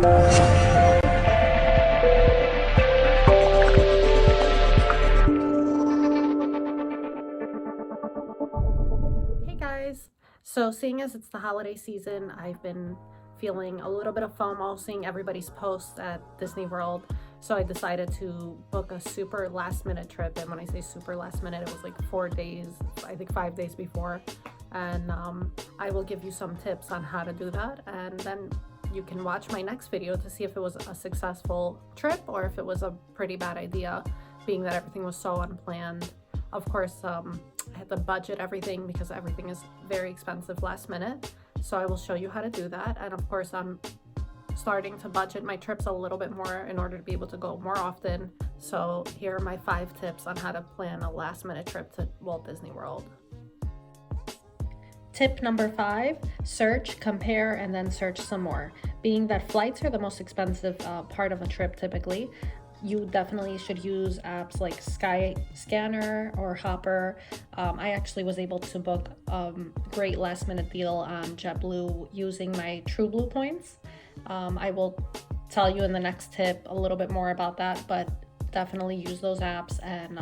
Hey guys, so seeing as it's the holiday season, I've been feeling a little bit of FOMO seeing everybody's posts at Disney World. So I decided to book a super last minute trip. And when I say super last minute, it was like 4 days, I think 5 days before. And I will give you some tips on how to do that. And then you can watch my next video to see if it was a successful trip or if it was a pretty bad idea, being that everything was so unplanned. Of course, I had to budget everything because everything is very expensive last minute. So I will show you how to do that. And of course, I'm starting to budget my trips a little bit more in order to be able to go more often. So here are my 5 tips on how to plan a last minute trip to Walt Disney World. Tip number 5, search, compare, and then search some more. Being that flights are the most expensive part of a trip typically, you definitely should use apps like Skyscanner or Hopper. I actually was able to book a great last minute deal on JetBlue using my TrueBlue points. I will tell you in the next tip a little bit more about that, but definitely use those apps and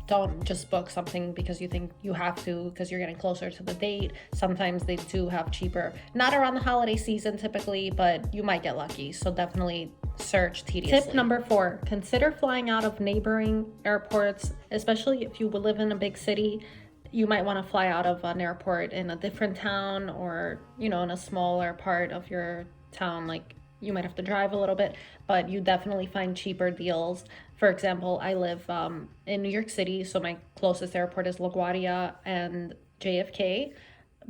don't just book something because you think you have to because you're getting closer to the date. Sometimes they do have cheaper, not around the holiday season typically, but you might get lucky. So definitely search tediously. Tip number 4, consider flying out of neighboring airports, especially if you live in a big city. You might want to fly out of an airport in a different town or, in a smaller part of your town. Like you might have to drive a little bit, but you definitely find cheaper deals. For example, I live in New York City, so my closest airport is LaGuardia and JFK.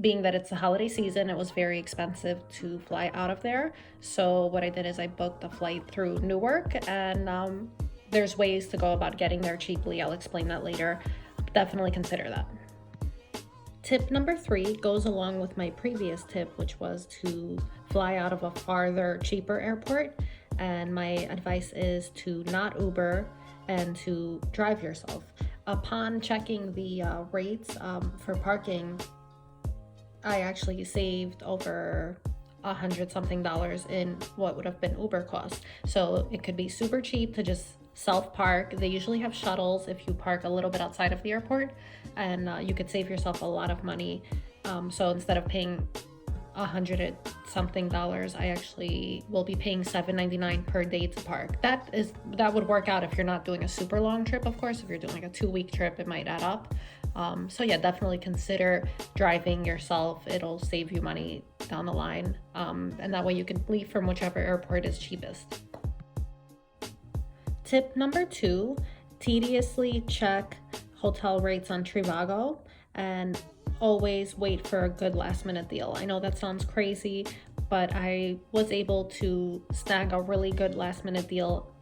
Being that it's the holiday season, it was very expensive to fly out of there. So what I did is I booked a flight through Newark, and there's ways to go about getting there cheaply. I'll explain that later. Definitely consider that. Tip number 3 goes along with my previous tip, which was to fly out of a farther, cheaper airport. And my advice is to not Uber and to drive yourself. Upon checking the rates for parking, I actually saved over $100 something in what would have been Uber costs. So it could be super cheap to just self-park. They usually have shuttles if you park a little bit outside of the airport, and you could save yourself a lot of money. So instead of paying $100 something, I actually will be paying $7.99 per day to park. That would work out if you're not doing a super long trip. Of course, if you're doing like a 2-week trip, it might add up. So yeah, definitely consider driving yourself. It'll save you money down the line, and that way you can leave from whichever airport is cheapest. Tip number 2, tediously check hotel rates on Trivago and always wait for a good last minute deal. I know that sounds crazy, but I was able to snag a really good last minute deal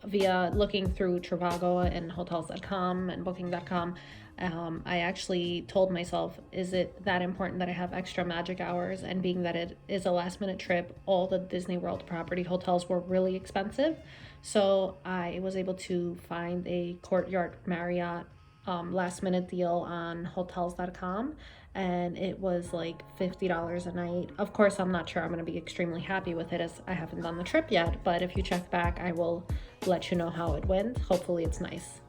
via looking through Trivago and hotels.com and booking.com. I actually told myself, is it that important that I have extra magic hours? And being that it is a last minute trip, all the Disney World property hotels were really expensive. So I was able to find a Courtyard Marriott last minute deal on hotels.com, and it was like $50 a night. Of course, I'm not sure I'm going to be extremely happy with it as I haven't done the trip yet, but if you check back, I will let you know how it went. Hopefully it's nice.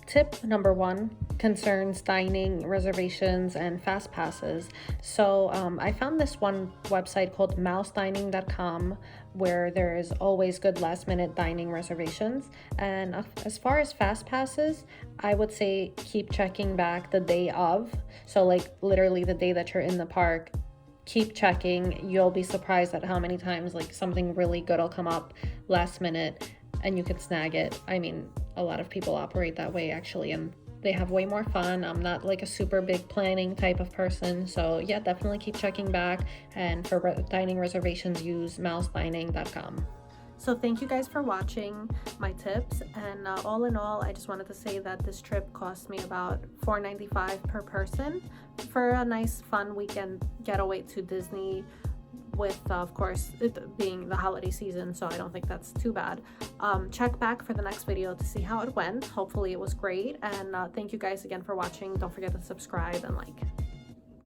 Tip number 1 concerns dining reservations and fast passes. So I found this one website called mousedining.com where there is always good last minute dining reservations. And as far as fast passes, I would say keep checking back the day of. So like literally the day that you're in the park, keep checking. You'll be surprised at how many times like something really good will come up last minute and you can snag it. I mean, a lot of people operate that way actually, and they have way more fun. I'm not like a super big planning type of person, so yeah, definitely keep checking back. And for dining reservations, use mousedining.com. So thank you guys for watching my tips, and all in all, I just wanted to say that this trip cost me about $4.95 per person for a nice fun weekend getaway to Disney, with of course it being the holiday season, so I don't think that's too bad. Check back for the next video to see how it went. Hopefully it was great, and thank you guys again for watching. Don't forget to subscribe and like.